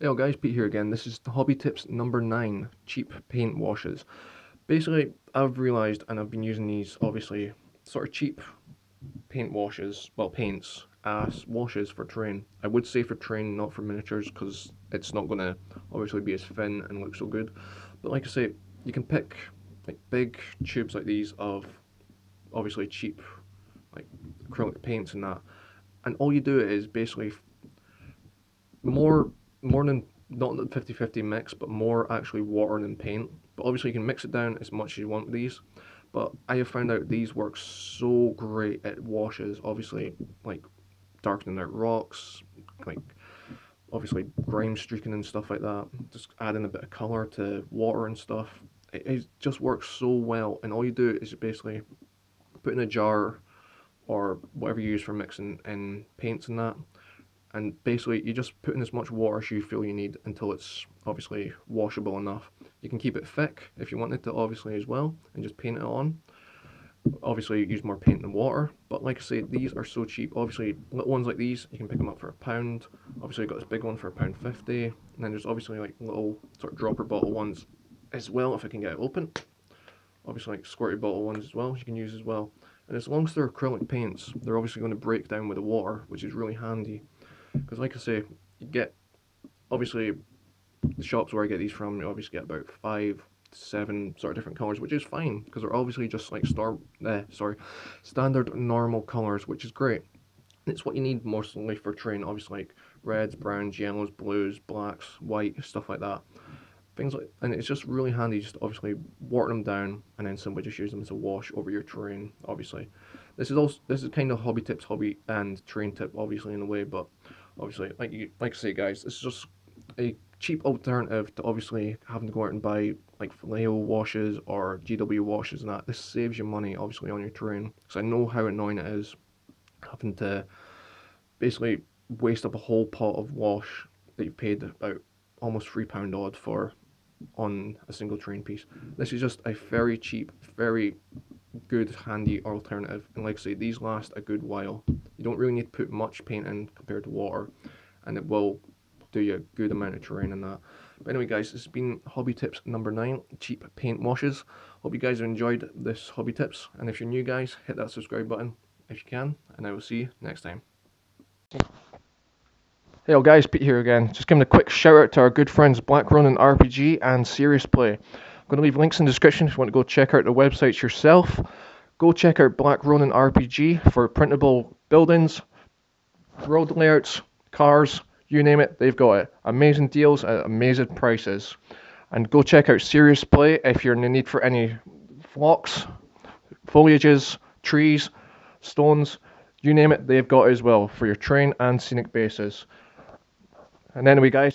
Hey all guys, Pete here again. This is Hobby Tips number 9, cheap paint washes. Basically, I've realised, and I've been using these, obviously, sort of cheap paint washes, well, paints, as washes for terrain. I would say for terrain, not for miniatures, because it's not going to obviously be as thin and look so good. But like I say, you can pick like big tubes like these of obviously cheap like acrylic paints and that, and all you do is basically more than not the 50-50 mix, but more actually water than paint. But obviously you can mix it down as much as you want with these. But I have found out these work so great at washes, obviously like darkening out rocks, like obviously grime streaking and stuff like that. Just adding a bit of colour to water and stuff. It just works so well, and all you do is you basically put in a jar or whatever you use for mixing in paints and that, and basically you just put in as much water as you feel you need until it's obviously washable enough. You can keep it thick if you wanted to obviously as well, and just paint it on. Obviously use more paint than water, but like I say, these are so cheap. Obviously little ones like these you can pick them up for £1. Obviously I got this big one for £1.50, and then there's obviously like little sort of dropper bottle ones as well if I can get it open. Obviously like squirty bottle ones as well you can use as well, and as long as they're acrylic paints, they're obviously going to break down with the water, which is really handy. Because like I say, you get, obviously, the shops where I get these from, you obviously get about 5 to 7 sort of different colours, which is fine, because they're obviously just like standard normal colours, which is great. It's what you need mostly for terrain, obviously like reds, browns, yellows, blues, blacks, white, stuff like that. Things like, and it's just really handy, just obviously water them down and then simply just use them as a wash over your terrain. Obviously, this is kind of hobby tips, hobby and terrain tip, obviously in a way, but obviously like I say guys, this is just a cheap alternative to obviously having to go out and buy like Vallejo washes or GW washes and that. This saves you money obviously on your terrain, because I know how annoying it is having to basically waste up a whole pot of wash that you've paid about almost £3 odd for on a single terrain piece. This is just a very cheap, very good, handy alternative, and like I say, these last a good while. You don't really need to put much paint in compared to water, and it will do you a good amount of terrain in that. But anyway guys, this has been Hobby Tips number 9, cheap paint washes. Hope you guys have enjoyed this Hobby Tips, and if you're new guys, hit that subscribe button if you can, and I will see you next time. Hey all guys, Pete here again. Just giving a quick shout out to our good friends Black Ronin RPG and Serious Play. I'm going to leave links in the description if you want to go check out the websites yourself. Go check out Black Ronin RPG for printable buildings, road layouts, cars, you name it, they've got it. Amazing deals at amazing prices. And go check out Serious Play if you're in the need for any flocks, foliages, trees, stones, you name it, they've got it as well for your terrain and scenic bases. And anyway guys,